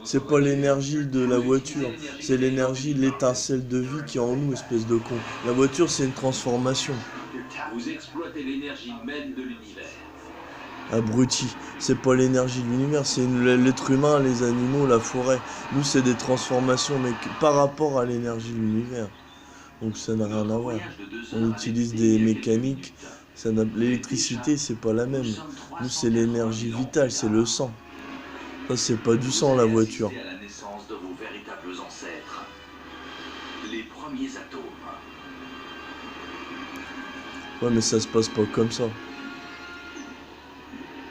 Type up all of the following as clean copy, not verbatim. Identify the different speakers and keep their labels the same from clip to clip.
Speaker 1: C'est pas l'énergie de la voiture,
Speaker 2: l'énergie
Speaker 1: c'est
Speaker 2: qui aligmente
Speaker 1: l'énergie,
Speaker 2: l'univers.
Speaker 1: l'étincelle de vie qui est en nous, espèce de con. La voiture, c'est une transformation.
Speaker 2: Vous exploitez l'énergie même de l'univers.
Speaker 1: Abruti. C'est pas l'énergie de l'univers, c'est l'être humain, les animaux, la forêt. Nous, c'est des transformations, mais par rapport à l'énergie de l'univers. Donc ça n'a rien
Speaker 2: Notre
Speaker 1: à voir.
Speaker 2: voyage de 2 heures
Speaker 1: On
Speaker 2: a
Speaker 1: utilise
Speaker 2: débuté
Speaker 1: des
Speaker 2: il y a quelques
Speaker 1: mécaniques,
Speaker 2: minutes. Mais
Speaker 1: l'électricité,
Speaker 2: déjà,
Speaker 1: c'est pas la
Speaker 2: nous
Speaker 1: même.
Speaker 2: sommes
Speaker 1: Nous, c'est
Speaker 2: 380
Speaker 1: l'énergie
Speaker 2: 000 ans plus
Speaker 1: vitale, c'est le
Speaker 2: tard.
Speaker 1: sang. Ça, c'est pas du
Speaker 2: Vous
Speaker 1: sang, la
Speaker 2: allez
Speaker 1: voiture.
Speaker 2: assister à la naissance de vos véritables ancêtres, les premiers atomes.
Speaker 1: Ouais, mais ça se passe pas comme ça.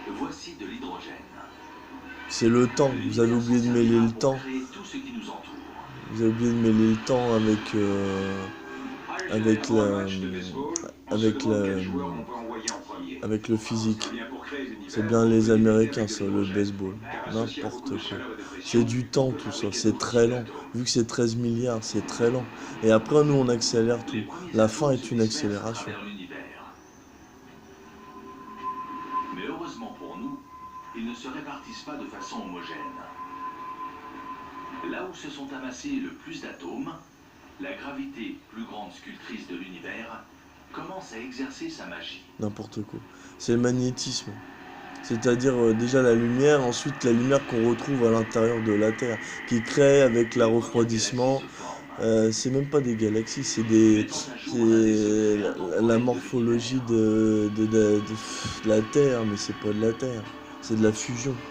Speaker 2: Voici de l'hydrogène.
Speaker 1: C'est le temps. Vous avez
Speaker 2: L'univers s'en
Speaker 1: oublié de mêler
Speaker 2: servira
Speaker 1: le
Speaker 2: pour
Speaker 1: temps.
Speaker 2: créer tout ce qui nous entoure.
Speaker 1: Vous avez oublié de mêler le temps avec la,
Speaker 3: Match de baseball, on se
Speaker 1: avec
Speaker 3: demande
Speaker 1: la,
Speaker 3: quel joueur on peut envoyer en premier.
Speaker 1: avec le
Speaker 3: Ce
Speaker 1: physique.
Speaker 3: serait bien pour créer
Speaker 1: C'est
Speaker 3: l'univers
Speaker 1: bien
Speaker 3: qu'on peut
Speaker 1: les
Speaker 3: éliminer
Speaker 1: Américains,
Speaker 3: avec de
Speaker 1: ça, le
Speaker 3: l'hydrogène.
Speaker 1: baseball.
Speaker 3: Car associé à beaucoup
Speaker 1: N'importe
Speaker 3: de
Speaker 1: quoi.
Speaker 3: chaleur et de
Speaker 1: C'est
Speaker 3: pression,
Speaker 1: du
Speaker 3: on
Speaker 1: temps,
Speaker 3: peut
Speaker 1: tout ça.
Speaker 3: fabriquer
Speaker 1: C'est
Speaker 3: d'autres
Speaker 1: très
Speaker 3: types
Speaker 1: lent.
Speaker 3: d'atomes.
Speaker 1: Vu que c'est 13 milliards, c'est très lent. Et après, nous, on accélère tout.
Speaker 2: Les premiers
Speaker 1: La fin
Speaker 2: atomes se
Speaker 1: est une
Speaker 2: dispersent à
Speaker 1: accélération.
Speaker 2: travers l'univers. Mais heureusement pour nous, ils ne se répartissent pas de façon homogène. Là où se sont amassés le plus d'atomes, la gravité, plus grande sculptrice de l'univers, commence à exercer sa magie.
Speaker 1: N'importe quoi. C'est le magnétisme. C'est-à-dire déjà la lumière, ensuite la lumière qu'on retrouve à l'intérieur de la Terre, qui crée avec le
Speaker 2: Les premières
Speaker 1: refroidissement.
Speaker 2: galaxies se forment,
Speaker 1: C'est même pas des galaxies,
Speaker 2: mettant à jour l'un des secrets
Speaker 1: la
Speaker 2: intemporels de
Speaker 1: morphologie
Speaker 2: l'univers.
Speaker 1: de la Terre, mais c'est pas de la Terre, c'est de la fusion.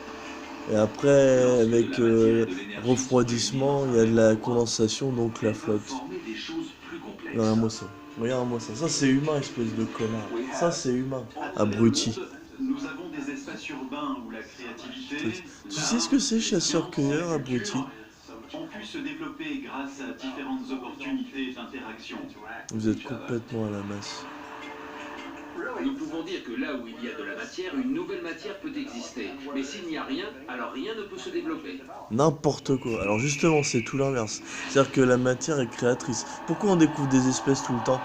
Speaker 1: Et après,
Speaker 2: Lorsque de
Speaker 1: avec
Speaker 2: la matière et de l'énergie sont réunis
Speaker 1: refroidissement,
Speaker 2: dans un
Speaker 1: il y a de
Speaker 2: même
Speaker 1: la
Speaker 2: endroit,
Speaker 1: condensation, donc la
Speaker 2: elles peuvent
Speaker 1: flotte.
Speaker 2: former des choses plus complexes.
Speaker 1: Regarde-moi ça. Regarde-moi ça. Ça, c'est humain, espèce de connard. Ça, c'est humain.
Speaker 4: À travers le
Speaker 1: Abruti.
Speaker 4: monde, nous avons des espaces urbains où la créativité,
Speaker 1: Tu sais ce que c'est,
Speaker 4: l'art, les
Speaker 1: chasseur-cueilleur,
Speaker 4: sciences,
Speaker 1: abruti?
Speaker 4: ont pu se développer grâce à différentes opportunités d'interaction.
Speaker 1: Vous êtes complètement à la masse.
Speaker 5: Nous pouvons dire que là où il y a de la matière, une nouvelle matière peut exister. Mais s'il n'y a rien, alors rien ne peut se développer.
Speaker 1: N'importe quoi. Alors justement, c'est tout l'inverse. C'est-à-dire que la matière est créatrice. Pourquoi on découvre des espèces tout le temps?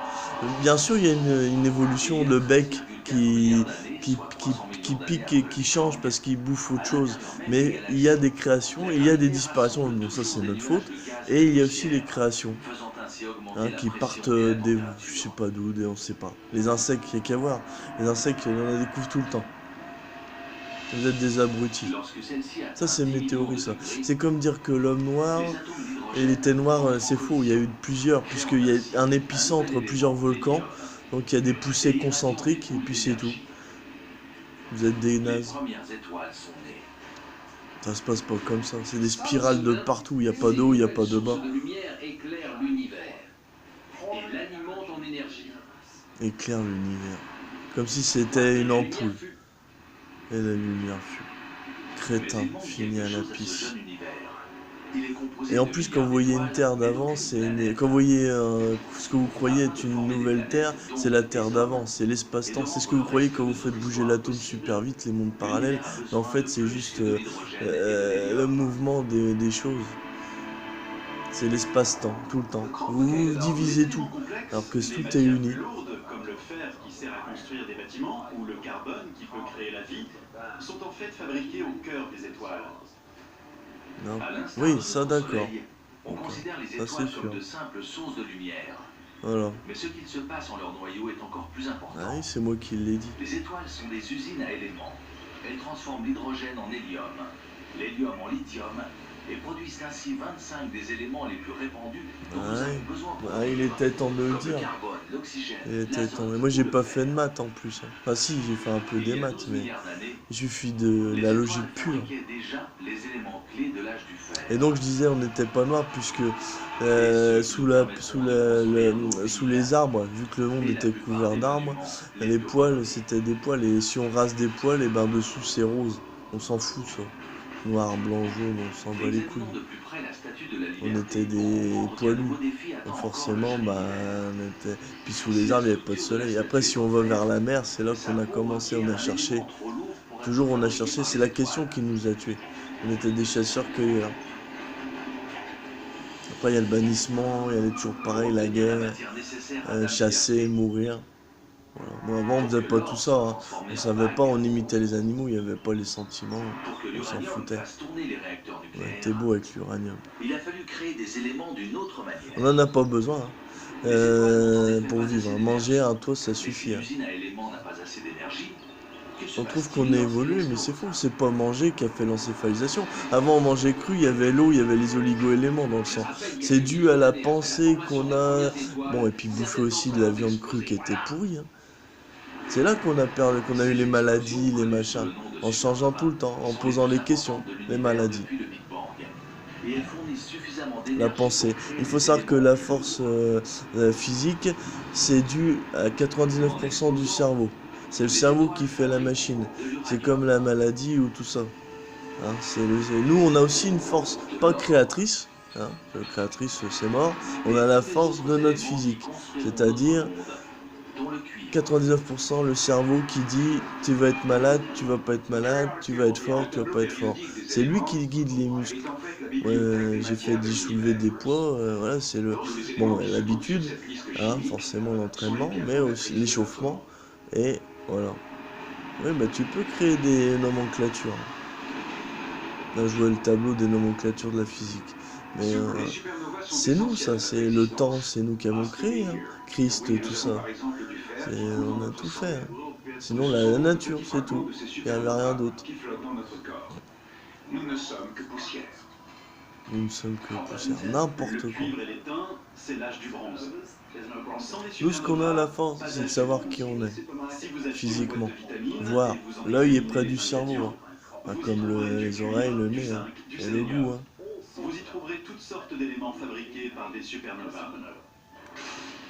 Speaker 1: Bien sûr, il y a une évolution de bec qui pique et qui change parce qu'il bouffe autre chose. Mais il y a des créations, il y a des disparitions. Bon, ça c'est notre faute. Et il y a aussi les créations.
Speaker 2: Faisant ainsi augmenter
Speaker 1: Hein,
Speaker 2: la
Speaker 1: qui
Speaker 2: pression
Speaker 1: partent
Speaker 2: et la
Speaker 1: des,
Speaker 2: température.
Speaker 1: je sais pas d'où, on sait pas. Les insectes, il n'y a qu'à voir. Les insectes, on en découvre tout le temps. Vous êtes des abrutis.
Speaker 2: Lorsque celle-ci
Speaker 1: Ça,
Speaker 2: atteint
Speaker 1: c'est
Speaker 2: des
Speaker 1: mes
Speaker 2: millions
Speaker 1: théories,
Speaker 2: de
Speaker 1: ça.
Speaker 2: degrés,
Speaker 1: C'est comme dire que l'homme noir,
Speaker 2: les atomes
Speaker 1: et il
Speaker 2: d'hydrogène
Speaker 1: était noir,
Speaker 2: entrent
Speaker 1: c'est
Speaker 2: en
Speaker 1: faux. Il y a eu
Speaker 2: collision,
Speaker 1: plusieurs,
Speaker 2: créant
Speaker 1: puisqu'il y a
Speaker 2: ainsi
Speaker 1: un
Speaker 2: un
Speaker 1: épicentre,
Speaker 2: nouvel
Speaker 1: plusieurs
Speaker 2: élément,
Speaker 1: volcans.
Speaker 2: l'hélium.
Speaker 1: Donc il y a des poussées
Speaker 2: Et il
Speaker 1: concentriques, et
Speaker 2: découle
Speaker 1: puis c'est tout.
Speaker 2: d'énergie.
Speaker 1: Vous êtes des
Speaker 2: Les
Speaker 1: nazes.
Speaker 2: premières étoiles sont nées.
Speaker 1: Ça se passe pas comme ça. C'est des spirales de partout. Il n'y a pas d'eau, il n'y a pas de
Speaker 5: Ces
Speaker 1: bas.
Speaker 5: sources de lumière éclairent l'univers et l'alimentent en énergie.
Speaker 1: Éclaire l'univers. Comme si c'était une ampoule. Et la lumière fut.
Speaker 2: Mais
Speaker 1: Crétin,
Speaker 2: il manque
Speaker 1: fini
Speaker 2: quelque
Speaker 1: à la
Speaker 2: chose à ce
Speaker 1: pisse.
Speaker 2: jeune univers. Il est composé
Speaker 1: Et en
Speaker 2: de
Speaker 1: plus, quand vous
Speaker 2: milliards
Speaker 1: voyez une
Speaker 2: d'étoiles
Speaker 1: Terre
Speaker 2: et
Speaker 1: d'avant,
Speaker 2: d'aucune planète.
Speaker 1: quand vous voyez ce que vous croyez être une
Speaker 2: Former des
Speaker 1: nouvelle Terre,
Speaker 2: planètes,
Speaker 1: c'est la
Speaker 2: donc
Speaker 1: Terre
Speaker 2: des
Speaker 1: d'avant,
Speaker 2: hommes,
Speaker 1: c'est
Speaker 2: et
Speaker 1: l'espace-temps.
Speaker 2: de
Speaker 1: C'est ce que
Speaker 2: rendre
Speaker 1: vous
Speaker 2: le
Speaker 1: croyez
Speaker 2: reste
Speaker 1: quand vous
Speaker 2: de
Speaker 1: faites
Speaker 2: notre
Speaker 1: bouger
Speaker 2: histoire
Speaker 1: l'atome
Speaker 2: possible.
Speaker 1: super vite, les mondes parallèles.
Speaker 2: L'univers a
Speaker 1: Mais en
Speaker 2: besoin
Speaker 1: fait,
Speaker 2: de
Speaker 1: c'est
Speaker 2: plus
Speaker 1: juste
Speaker 2: que de l'hydrogène et de
Speaker 1: le
Speaker 2: l'hélium.
Speaker 1: mouvement des choses. C'est l'espace-temps, tout le temps.
Speaker 4: Ok,
Speaker 1: Vous
Speaker 4: alors, les
Speaker 1: divisez tout,
Speaker 4: éléments complexes,
Speaker 1: alors que
Speaker 4: les
Speaker 1: tout est
Speaker 4: matières
Speaker 1: uni.
Speaker 4: plus lourdes, comme le fer qui sert à construire des bâtiments, ou le carbone qui peut créer la vie, sont en fait fabriqués au cœur des étoiles.
Speaker 1: Non.
Speaker 2: À l'instar
Speaker 1: Oui,
Speaker 2: de
Speaker 1: ça
Speaker 2: notre
Speaker 1: d'accord.
Speaker 2: Soleil, on
Speaker 1: Ok.
Speaker 2: considère les
Speaker 1: Ça,
Speaker 2: étoiles
Speaker 1: c'est
Speaker 2: comme
Speaker 1: sûr.
Speaker 2: de simples sources de lumière.
Speaker 1: Voilà.
Speaker 2: Mais ce qu'il se passe en leur noyau est encore plus important.
Speaker 1: Ah oui, c'est moi qui l'ai dit.
Speaker 2: Les étoiles sont des usines à éléments. Elles transforment l'hydrogène en hélium, l'hélium en lithium, et produisent ainsi 25 des éléments les plus répandus dont nous
Speaker 1: Ouais.
Speaker 2: avons besoin pour
Speaker 1: Ah, il
Speaker 2: vivre,
Speaker 1: était temps de le
Speaker 2: comme le
Speaker 1: dire.
Speaker 2: carbone, l'oxygène,
Speaker 1: Il était temps.
Speaker 2: l'azote
Speaker 1: Mais moi, j'ai
Speaker 2: ou le
Speaker 1: pas fait
Speaker 2: fer.
Speaker 1: de maths en plus. Hein. Enfin, si, j'ai fait un peu
Speaker 2: Il
Speaker 1: des
Speaker 2: y a
Speaker 1: maths,
Speaker 2: 12
Speaker 1: mais
Speaker 2: milliards d'années,
Speaker 1: il suffit de
Speaker 2: les
Speaker 1: la
Speaker 2: étoiles
Speaker 1: logique pure.
Speaker 2: fabriquaient déjà les éléments clés de l'âge du fer.
Speaker 1: Et donc je disais on n'était pas noir puisque
Speaker 2: Et
Speaker 1: sous sous les arbres, vu que le monde
Speaker 2: Et la
Speaker 1: était
Speaker 2: plupart
Speaker 1: couvert
Speaker 2: des
Speaker 1: d'arbres,
Speaker 2: monuments
Speaker 1: les
Speaker 2: plus
Speaker 1: poils
Speaker 2: remarqués.
Speaker 1: c'était des poils et si on rase des poils et ben dessous c'est rose. On s'en fout ça. Noir, blanc, jaune, on s'en bat les couilles.
Speaker 2: Examinons de plus près la statue de la
Speaker 1: On
Speaker 2: liberté
Speaker 1: était
Speaker 2: pour
Speaker 1: des
Speaker 2: comprendre qu'un
Speaker 1: poilus.
Speaker 2: nouveau défi attend
Speaker 1: Donc
Speaker 2: encore
Speaker 1: forcément
Speaker 2: le jeune
Speaker 1: bah
Speaker 2: univers.
Speaker 1: on était. Puis sous les arbres il n'y avait pas de soleil. Après si on va vers la mer, c'est là
Speaker 2: Sa
Speaker 1: qu'on a
Speaker 2: peau
Speaker 1: commencé, on
Speaker 2: requiert
Speaker 1: a
Speaker 2: un
Speaker 1: cherché.
Speaker 2: élément trop lourd pour être
Speaker 1: Toujours on a
Speaker 2: fabriqué
Speaker 1: cherché,
Speaker 2: par
Speaker 1: c'est
Speaker 2: les
Speaker 1: la question
Speaker 2: étoiles.
Speaker 1: qui nous a tués. On était des chasseurs-cueilleurs. Après, il y a le bannissement, il y a toujours
Speaker 2: Pour
Speaker 1: pareil, la
Speaker 2: obtenir la
Speaker 1: guerre,
Speaker 2: matière nécessaire adaptée à
Speaker 1: chasser,
Speaker 2: ces
Speaker 1: mourir. Voilà. Bon, avant, on faisait pas tout ça, hein. On savait pas, on imitait les animaux, il n'y avait pas les sentiments,
Speaker 2: Pour que
Speaker 1: on s'en
Speaker 2: l'uranium
Speaker 1: foutait.
Speaker 2: fasse tourner les réacteurs
Speaker 1: Ouais,
Speaker 2: nucléaires,
Speaker 1: t'es beau avec l'uranium.
Speaker 2: il a fallu créer des éléments d'une autre manière.
Speaker 1: On n'en a pas besoin, hein.
Speaker 2: Les étoiles n'ont en effet
Speaker 1: Pour
Speaker 2: pas
Speaker 1: vivre,
Speaker 2: assez
Speaker 1: hein. Manger
Speaker 2: d'énergie.
Speaker 1: un toast, ça
Speaker 2: Mais si
Speaker 1: suffit, hein.
Speaker 2: l'usine à éléments n'a pas assez d'énergie, que se
Speaker 1: On trouve
Speaker 2: passe-t-il
Speaker 1: qu'on a
Speaker 2: lorsqu'elle
Speaker 1: évolué, mais
Speaker 2: explose?
Speaker 1: c'est faux, c'est pas manger qui a fait l'encéphalisation. Avant, on mangeait cru, il y avait l'eau, il y avait les oligo-éléments dans le sang. C'est dû à la pensée qu'on a. Bon, et puis bouffer aussi de la viande crue qui était pourrie, hein. C'est là qu'on a perdu, qu'on a eu les maladies, les machins. En changeant tout le temps, en posant les questions, les maladies.
Speaker 2: Et elles fournissent suffisamment
Speaker 1: La
Speaker 2: d'énergie
Speaker 1: pensée.
Speaker 2: pour créer
Speaker 1: Il faut
Speaker 2: des
Speaker 1: savoir que
Speaker 2: éléments
Speaker 1: la
Speaker 2: plus
Speaker 1: force
Speaker 2: lourds.
Speaker 1: physique, c'est dû à 99% du cerveau. C'est le cerveau qui fait la machine. C'est comme la maladie ou tout ça. Hein, nous, on a aussi une force, pas créatrice. Hein, créatrice, c'est mort. On a la force de notre physique. C'est-à-dire 99% le cerveau qui dit tu vas être malade, tu vas pas être malade, tu vas être fort, tu vas pas être fort. C'est lui qui guide les muscles. Ouais, j'ai fait soulever des poids, voilà, c'est le bon l'habitude, hein, forcément l'entraînement, mais aussi l'échauffement et voilà. Oui, bah tu peux créer des nomenclatures. Là, je vois le tableau des nomenclatures de la physique. Mais c'est nous ça, c'est le temps, c'est nous qui avons créé, hein. Christ, tout ça. On a tout fait, hein. Sinon la nature, c'est tout. Il n'y avait rien d'autre.
Speaker 3: Nous ne sommes que poussière.
Speaker 1: Nous ne sommes que poussière, n'importe
Speaker 4: Le
Speaker 1: quoi.
Speaker 4: cuivre et l'étain, c'est l'âge du bronze. Sans les
Speaker 1: Nous, ce qu'on a à la
Speaker 4: supernovas,
Speaker 1: force,
Speaker 4: pas
Speaker 1: c'est de
Speaker 4: d'âge
Speaker 1: savoir
Speaker 4: du
Speaker 1: qui
Speaker 4: bronze.
Speaker 1: on est,
Speaker 4: Si vous achetez
Speaker 1: physiquement.
Speaker 4: une boîte de vitamines
Speaker 1: Voir.
Speaker 4: et vous en
Speaker 1: L'œil est
Speaker 4: éliminez
Speaker 1: près du
Speaker 4: les
Speaker 1: cerveau,
Speaker 4: ingrédients,
Speaker 1: hein. Pas
Speaker 4: vous y
Speaker 1: comme
Speaker 4: trouverez
Speaker 1: les
Speaker 4: du
Speaker 1: oreilles,
Speaker 4: cuivre,
Speaker 1: le
Speaker 4: du
Speaker 1: nez, hein.
Speaker 4: zinc, du
Speaker 1: Et le
Speaker 4: sélénium.
Speaker 1: goût, hein.
Speaker 4: Vous y trouverez toutes sortes d'éléments fabriqués par des supernovas.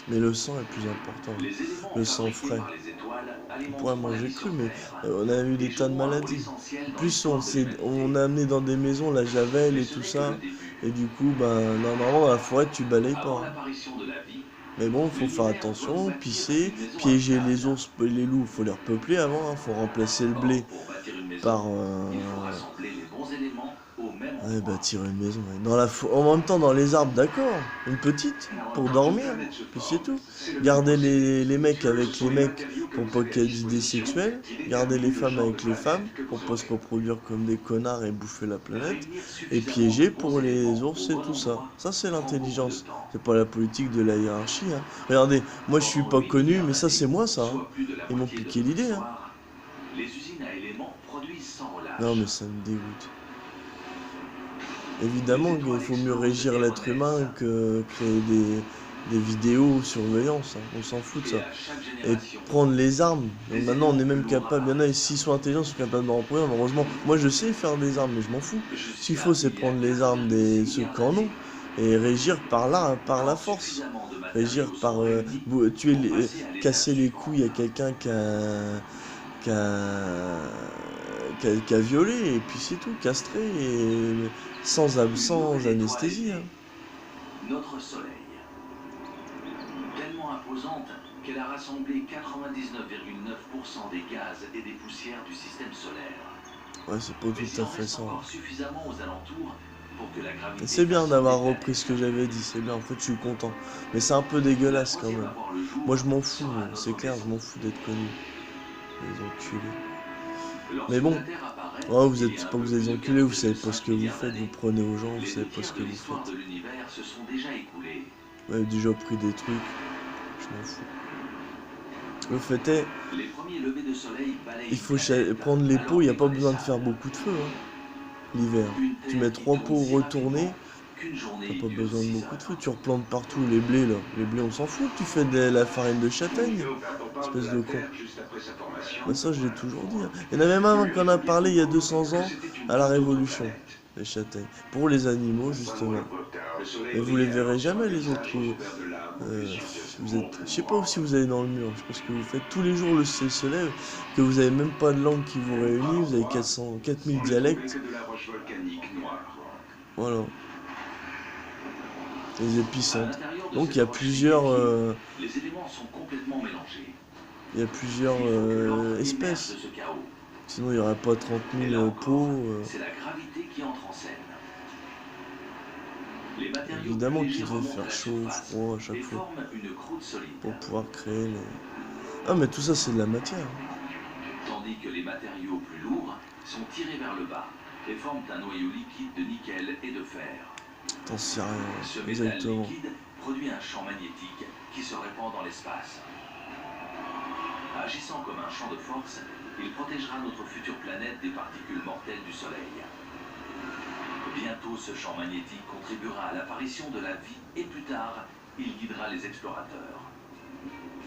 Speaker 1: Mais le sang est plus important.
Speaker 2: Les éléments
Speaker 1: Le sang
Speaker 2: fabriqués
Speaker 1: frais.
Speaker 2: par les étoiles
Speaker 1: On
Speaker 2: alimenteront
Speaker 1: pourrait
Speaker 2: la
Speaker 1: manger
Speaker 2: vie
Speaker 1: cru,
Speaker 2: sur
Speaker 1: mais
Speaker 2: Terre
Speaker 1: on a eu
Speaker 2: et
Speaker 1: des tas de
Speaker 2: joueront un rôle
Speaker 1: maladies.
Speaker 2: essentiel dans
Speaker 1: Plus
Speaker 2: l'histoire de l'humanité.
Speaker 1: on a amené dans des maisons la javel
Speaker 2: Mais
Speaker 1: et
Speaker 2: ce
Speaker 1: tout
Speaker 2: n'est que
Speaker 1: ça.
Speaker 2: le début.
Speaker 1: Et du coup, ben, normalement, dans la forêt, tu balayes pas,
Speaker 2: Avant
Speaker 1: hein.
Speaker 2: l'apparition de la vie,
Speaker 1: Mais bon, faut faire
Speaker 2: l'univers doit
Speaker 1: attention,
Speaker 2: nous bâtir
Speaker 1: pisser,
Speaker 2: une maison
Speaker 1: piéger
Speaker 2: habitable.
Speaker 1: les ours et les loups, faut les repeupler avant, hein. Faut remplacer le
Speaker 2: Or,
Speaker 1: blé
Speaker 2: pour bâtir une maison,
Speaker 1: par
Speaker 2: il faut rassembler les bons éléments au même
Speaker 1: ouais,
Speaker 2: endroit.
Speaker 1: bâtir une maison. Ouais. En même temps, dans les arbres, d'accord. Une petite, pour dormir. Puis c'est tout. Garder les mecs avec les mecs pour pas qu'il y ait d'idées sexuelles. Garder les femmes avec les femmes pour pas se reproduire comme des connards et bouffer la planète.
Speaker 2: Réunir
Speaker 1: Et
Speaker 2: suffisamment
Speaker 1: piéger
Speaker 2: de bons
Speaker 1: pour les
Speaker 2: éléments
Speaker 1: ours
Speaker 2: au
Speaker 1: et
Speaker 2: bon
Speaker 1: tout ça.
Speaker 2: endroit
Speaker 1: Ça, c'est
Speaker 2: prend beaucoup de
Speaker 1: l'intelligence.
Speaker 2: temps.
Speaker 1: C'est pas la politique de la hiérarchie, hein. Regardez, moi je suis pas connu, mais ça c'est moi ça, hein.
Speaker 2: Soit plus de la
Speaker 1: Ils m'ont
Speaker 2: moitié de
Speaker 1: piqué
Speaker 2: notre
Speaker 1: l'idée, hein.
Speaker 2: histoire, les usines à éléments produisent sans relâche.
Speaker 1: Non mais ça me dégoûte. Évidemment qu'il faut mieux régir l'être humain que créer des vidéos surveillance, hein. On s'en fout de ça.
Speaker 2: Et à chaque
Speaker 1: Et
Speaker 2: génération,
Speaker 1: prendre les armes. Donc maintenant on est même capable, il y en a s'ils sont intelligents, ils sont capables d'en reproduire, heureusement. Moi je sais faire des armes, mais je m'en fous. Ce qu'il faut c'est prendre les armes des ceux qui en ont et régir par là, par la force. Régir par tuer casser les couilles à quelqu'un qui a violé, et puis c'est tout, castré, et sans anesthésie, hein.
Speaker 2: notre Soleil, tellement imposante qu'elle a rassemblé 99,9% des gaz et des poussières du système solaire.
Speaker 1: Ouais, c'est pas
Speaker 2: Mais
Speaker 1: tout
Speaker 2: il
Speaker 1: à
Speaker 2: en
Speaker 1: fait
Speaker 2: reste
Speaker 1: ça.
Speaker 2: encore suffisamment aux alentours pour que la gravité...
Speaker 1: Et c'est bien
Speaker 2: fasse
Speaker 1: d'avoir
Speaker 2: son
Speaker 1: repris ce que
Speaker 2: effet.
Speaker 1: j'avais dit, c'est bien, en fait je suis content. Mais c'est un peu dégueulasse quand même. Moi je m'en fous, c'est clair, je m'en fous d'être connu. Les enculés. Mais bon, oh, vous êtes pas que vous êtes des enculés, vous savez pas ce que vous faites, vous prenez aux gens, vous savez pas ce que vous faites. Vous avez déjà pris des trucs, je m'en fous. Le fait est, il faut prendre les pots, il n'y a pas besoin de faire beaucoup de feu, hein, l'hiver. Tu mets 3 pots retournés, t'as pas besoin de beaucoup de feu, tu replantes partout les blés là. Les blés on s'en fout, tu fais de la farine de châtaigne, espèce de con. Bah ça je l'ai toujours dit, hein. Il y en a même un qui en a parlé il y a 200 ans à la Révolution, les châtaignes. Pour les animaux justement. Et vous les verrez jamais les autres. Vous êtes, je sais pas si vous allez dans le mur, je pense que vous faites tous les jours le ciel se lève, que vous avez même pas de langue qui vous réunit, vous avez 4000 dialectes. Voilà. Les épicentres. Donc il y a plusieurs espèces. Sinon il n'y aurait pas 30 000 pots.
Speaker 2: C'est la gravité qui entre en scène.
Speaker 1: Évidemment qu'il devait faire chaud, froid à chaque fois.
Speaker 2: Une croûte solide.
Speaker 1: Pour pouvoir créer les... Ah, mais tout ça, c'est de la matière.
Speaker 2: Tandis que les matériaux plus lourds sont tirés vers le bas et forment un noyau liquide de nickel et de fer.
Speaker 1: T'en sais rien,
Speaker 2: Ce métal
Speaker 1: exactement.
Speaker 2: liquide produit un champ magnétique qui se répand dans l'espace. Agissant comme un champ de force, il protégera notre future planète des particules mortelles du Soleil. Bientôt, ce champ magnétique contribuera à l'apparition de la vie et plus tard, il guidera les explorateurs.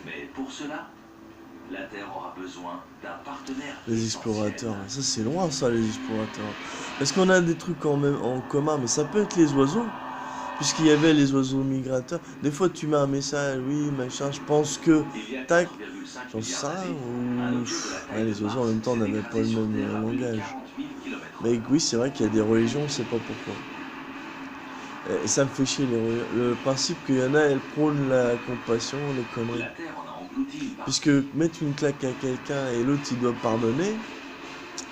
Speaker 2: Mais pour cela, la Terre aura besoin d'un partenaire.
Speaker 1: Les explorateurs, ça c'est loin ça, les explorateurs. Est-ce qu'on a des trucs en commun? Mais ça peut être les oiseaux. Puisqu'il y avait les oiseaux migrateurs. Des fois tu mets un message, oui, machin, je pense que... Tac, j'en sais rien, ou... Ouais, les oiseaux en même temps n'avaient pas le même langage. Mais oui, c'est vrai qu'il y a des religions, on sait pas pourquoi. Et ça me fait chier, le principe qu'il y en a, elles prônent la compassion, les conneries. Puisque mettre une claque à quelqu'un et l'autre il doit pardonner,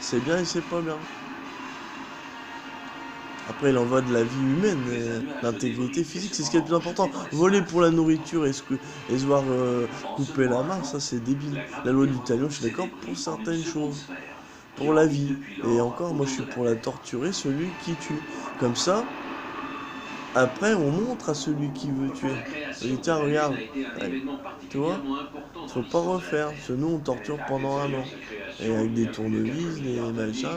Speaker 1: c'est bien et c'est pas bien. Après, il en va de la vie humaine, l'intégrité physique, c'est ce qui est le plus important. Voler pour la nourriture et se voir couper la main, ça c'est débile. La loi du talion, je suis d'accord pour certaines choses. Pour la vie. Et encore, moi je suis pour la torturer, celui qui tue. Comme ça, après on montre à celui qui veut tuer. On dit tiens, regarde, tu vois, faut pas refaire, parce que nous on torture pendant un an. Et avec des tournevis, des machins.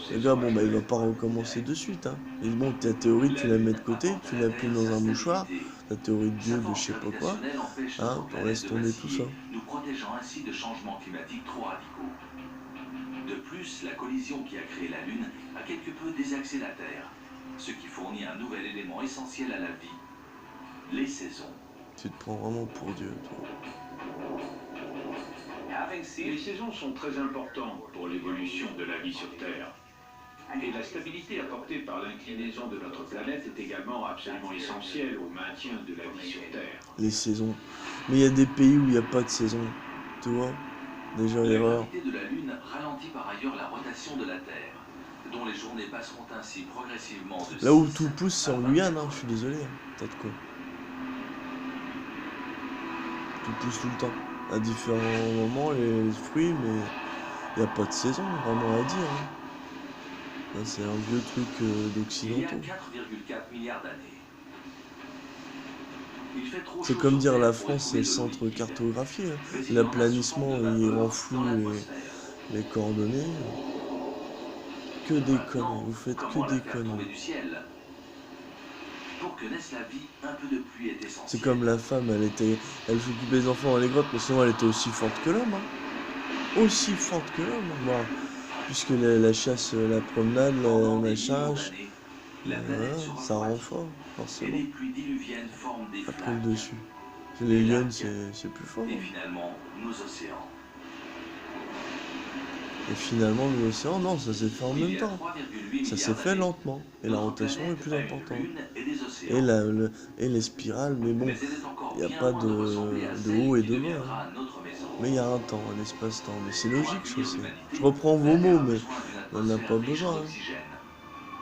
Speaker 1: Le gars, bon, bah, il va pas recommencer de suite. Hein. Et bon, ta théorie, tu la mets de côté, tu la plies dans un mouchoir. Ta théorie de Dieu, de je sais pas quoi. Hein, on laisse tomber tout ça.
Speaker 2: Nous protégeant ainsi de changements climatiques trop radicaux. De plus, la collision qui a créé la Lune a quelque peu désaxé la Terre, ce qui fournit un nouvel élément essentiel à la vie, les saisons.
Speaker 1: Tu te prends vraiment pour Dieu, toi.
Speaker 4: Les saisons sont très importantes pour l'évolution de la vie sur Terre. Et la stabilité apportée par l'inclinaison de notre planète est également absolument essentielle au maintien de la vie sur Terre.
Speaker 1: Les saisons. Mais il y a des pays où il n'y a pas de saison. Tu vois? Déjà, l'erreur.
Speaker 2: La gravité de la Lune ralentit par ailleurs la rotation de la Terre, dont les journées passeront ainsi progressivement de
Speaker 1: là où tout pousse, c'est en Guyane, hein. Je suis désolé. Hein. T'as de quoi? Tout pousse tout le temps. À différents moments, les fruits, mais il n'y a pas de saison, vraiment à dire. Hein. C'est un vieux truc d'occidentaux.
Speaker 2: Il y a 4,4 milliards d'années.
Speaker 1: C'est comme dire la France c'est le centre cartographié. Hein. L'aplanissement, il rend flou les coordonnées. Que des conneries, vous faites que des conneries. C'est comme la femme, elle s'occupait des enfants dans les grottes, mais sinon elle était aussi forte que l'homme. Hein. Aussi forte que l'homme, moi. Puisque la chasse, la promenade, le machin, voilà, ça rend fort, forcément. Après le dessus. Les lions, c'est plus fort.
Speaker 2: Et finalement, nos océans.
Speaker 1: Et finalement, l'océan, non, ça s'est fait en même temps. Ça s'est fait lentement. Et la rotation est plus importante. Et les spirales, mais bon, il n'y a pas de haut et de bas. Hein. Mais il y a un temps, un espace-temps. Mais c'est logique, je sais. Je reprends vos mots, mais on n'a pas besoin.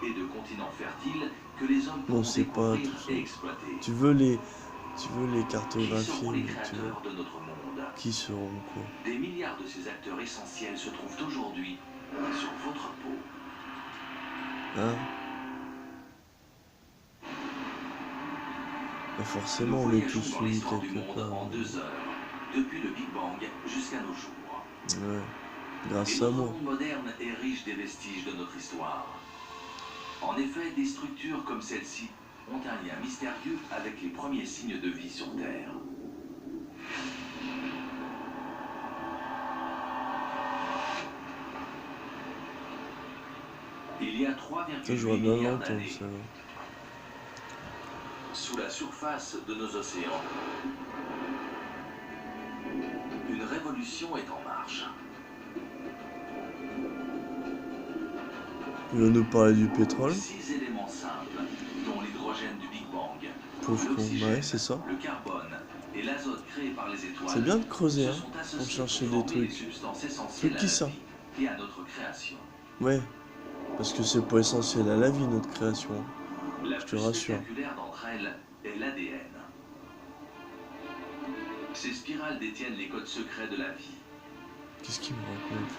Speaker 1: Hein. Non, c'est pas tout ça. Tu veux les cartographier, mais tu vois. Qui seront quoi?
Speaker 2: Des milliards de ces acteurs essentiels se trouvent aujourd'hui sur votre peau.
Speaker 1: Hein? Et forcément, on est tous unis quelque part.
Speaker 2: En 2 heures, depuis le Big Bang jusqu'à nos jours.
Speaker 1: Ouais, grâce à moi.
Speaker 2: Le monde moderne est riche des vestiges de notre histoire. En effet, des structures comme celle-ci ont un lien mystérieux avec les premiers signes de vie sur Terre. Il y a 3,8 milliards d'années, sous la surface de nos océans, une révolution est en marche.
Speaker 1: Il va nous parler du pétrole.
Speaker 2: 6 éléments simples, dont l'hydrogène du Big Bang,
Speaker 1: ouais, c'est ça.
Speaker 2: le carbone et l'azote créé par les étoiles.
Speaker 1: C'est bien de creuser, hein, pour chercher des trucs. Trucs qui ça?
Speaker 2: Et à notre création.
Speaker 1: Ouais, parce que c'est pas essentiel à la vie, notre création.
Speaker 2: La
Speaker 1: je te rassure.
Speaker 2: spectaculaire d'entre elles est l'ADN. Ces spirales détiennent les codes secrets de la vie.
Speaker 1: Qu'est-ce qu'il me raconte?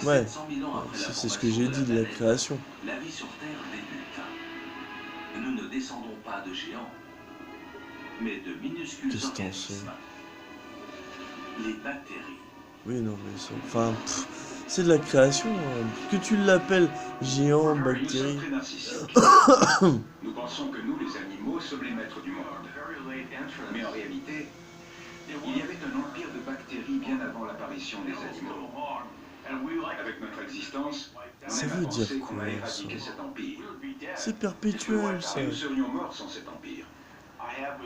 Speaker 1: Ouais,
Speaker 2: 700 000 ans après la
Speaker 1: c'est ce que j'ai dit de la création.
Speaker 2: La vie sur Terre débute. Nous ne descendons pas de géants, mais de minuscules
Speaker 1: Qu'est-ce que t'en
Speaker 2: organismes.
Speaker 1: sais?
Speaker 2: Les bactéries.
Speaker 1: Oui, non, mais ça... Enfin, c'est de la création. Hein. Que tu l'appelles géant,
Speaker 3: Nous
Speaker 1: bactérie...
Speaker 3: sommes très narcissiques. Nous pensons que nous, les animaux, sommes les maîtres du monde. Mais en réalité, il y avait un empire de bactéries bien avant l'apparition des animaux. Avec notre existence, on
Speaker 1: Ça
Speaker 3: aime à
Speaker 1: veut dire
Speaker 3: penser qu'on
Speaker 1: quoi,
Speaker 3: a éradiqué
Speaker 1: ça?
Speaker 3: cet empire.
Speaker 1: C'est perpétuel, ça.
Speaker 3: Et nous serions morts sans cet empire.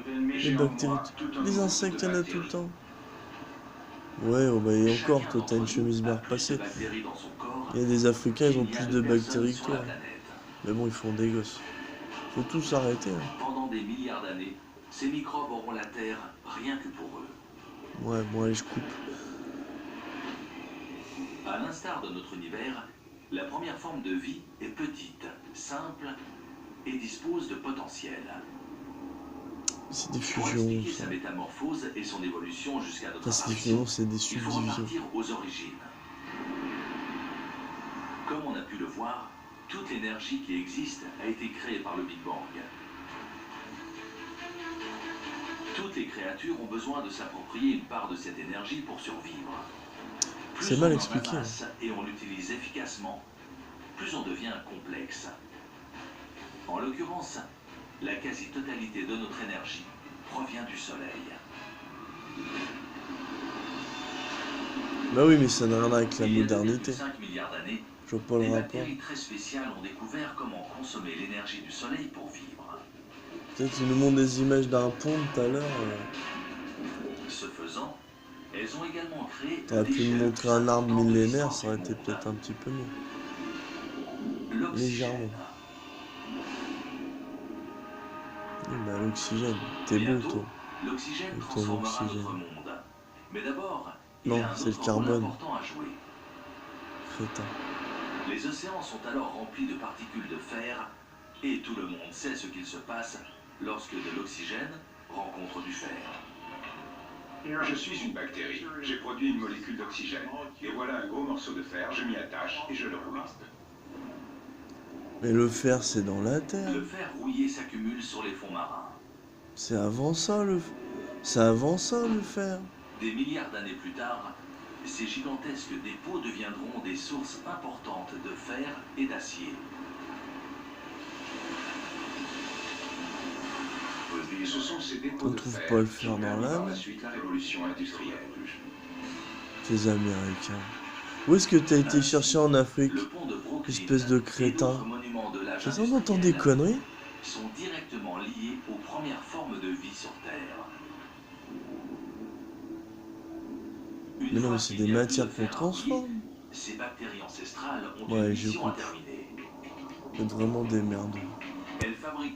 Speaker 1: Les
Speaker 3: J'ai en
Speaker 1: bactéries,
Speaker 3: moi tout un
Speaker 1: les
Speaker 3: monde
Speaker 1: insectes,
Speaker 3: de
Speaker 1: il y en a tout le
Speaker 3: bactéries.
Speaker 1: temps. Ouais, oh bah, et encore,
Speaker 2: Chacun
Speaker 1: toi, t'as une
Speaker 2: d'entre nous
Speaker 1: chemise bien
Speaker 2: a plus de
Speaker 1: repassée.
Speaker 2: bactéries dans son corps
Speaker 1: Il y a des Africains, ils ont
Speaker 2: qu'il y a
Speaker 1: plus de
Speaker 2: personnes
Speaker 1: bactéries que
Speaker 2: sur
Speaker 1: toi.
Speaker 2: la planète.
Speaker 1: Mais bon, ils font des gosses. Faut tous arrêter. Hein.
Speaker 2: Pendant des milliards d'années, ces microbes auront la Terre rien que pour eux.
Speaker 1: Ouais, bon, allez, je coupe.
Speaker 2: À l'instar de notre univers, la première forme de vie est petite, simple et dispose de potentiel.
Speaker 1: C'est des
Speaker 2: Pour
Speaker 1: fusions,
Speaker 2: expliquer
Speaker 1: ça.
Speaker 2: sa métamorphose et son évolution jusqu'à notre
Speaker 1: Enfin, c'est des
Speaker 2: apparition,
Speaker 1: fusions, c'est des
Speaker 2: il faut
Speaker 1: subdivisions.
Speaker 2: repartir aux origines. Comme on a pu le voir, toute l'énergie qui existe a été créée par le Big Bang. Toutes les créatures ont besoin de s'approprier une part de cette énergie pour survivre. Plus
Speaker 1: C'est mal
Speaker 2: on en
Speaker 1: expliqué.
Speaker 2: amasse et on l'utilise efficacement, plus on devient complexe. En l'occurrence, la quasi-totalité de notre énergie provient du Soleil.
Speaker 1: Bah oui, mais ça n'a rien à voir avec la
Speaker 2: Il y a de
Speaker 1: modernité.
Speaker 2: 5 milliards d'années,
Speaker 1: Je vois pas
Speaker 2: des
Speaker 1: le rapport.
Speaker 2: bactéries très spéciales ont découvert comment consommer l'énergie du Soleil pour vivre.
Speaker 1: Peut-être qu'ils nous montrent des images d'un pont tout à l'heure.
Speaker 2: Ce faisant, elles ont également créé
Speaker 1: T'aurais pu me
Speaker 2: l'échelle
Speaker 1: montrer
Speaker 2: plus
Speaker 1: un arbre
Speaker 2: importante de
Speaker 1: millénaire,
Speaker 2: l'histoire
Speaker 1: ça aurait
Speaker 2: du
Speaker 1: été
Speaker 2: monde.
Speaker 1: peut-être un petit peu mieux.
Speaker 2: L'oxygène.
Speaker 1: Légèrement. Oui, bah l'oxygène. T'es beau,
Speaker 2: Bientôt,
Speaker 1: toi.
Speaker 2: l'oxygène
Speaker 1: Et ton
Speaker 2: transformera
Speaker 1: oxygène.
Speaker 2: notre monde. Mais d'abord, il
Speaker 1: Non,
Speaker 2: y a un
Speaker 1: c'est le
Speaker 2: autre rôle
Speaker 1: carbone.
Speaker 2: important à jouer.
Speaker 1: Crétin.
Speaker 2: Les océans sont alors remplis de particules de fer, et tout le monde sait ce qu'il se passe lorsque de l'oxygène rencontre du fer.
Speaker 3: Je suis une bactérie. J'ai produit une molécule d'oxygène. Et voilà un gros morceau de fer, je m'y attache et je le roule.
Speaker 1: Mais le fer, c'est dans la terre.
Speaker 2: Le fer rouillé s'accumule sur les fonds marins.
Speaker 1: C'est avant ça, le... C'est avant ça, le fer.
Speaker 2: Des milliards d'années plus tard, ces gigantesques dépôts deviendront des sources importantes de fer et d'acier.
Speaker 3: Ce sont ces dépôts
Speaker 1: On
Speaker 3: de
Speaker 1: trouve
Speaker 3: fer
Speaker 1: pas le
Speaker 3: qui
Speaker 1: fer
Speaker 3: ont
Speaker 1: dans
Speaker 3: permis
Speaker 1: la
Speaker 3: par la
Speaker 1: mer.
Speaker 3: suite la révolution industrielle.
Speaker 1: Les Américains. Où est-ce que t'as été chercher en Afrique?
Speaker 2: Le pont de Brooklyn
Speaker 1: Espèce de
Speaker 2: et
Speaker 1: crétin.
Speaker 2: d'autres monuments de l'âge
Speaker 1: J'ai l'impression d'entendre des
Speaker 2: industriel
Speaker 1: conneries.
Speaker 2: sont directement liés aux premières formes de vie sur Terre. Une
Speaker 1: Mais non,
Speaker 2: fois
Speaker 1: mais c'est
Speaker 2: qu'il
Speaker 1: des
Speaker 2: n'y a plus
Speaker 1: matières
Speaker 2: de
Speaker 1: qu'on
Speaker 2: fer à
Speaker 1: transforme.
Speaker 2: rouiller, ces bactéries ancestrales ont
Speaker 1: Ouais,
Speaker 2: une
Speaker 1: je
Speaker 2: mission à
Speaker 1: coupe.
Speaker 2: terminer.
Speaker 1: Vous êtes vraiment des merdes.
Speaker 2: Elles fabriquent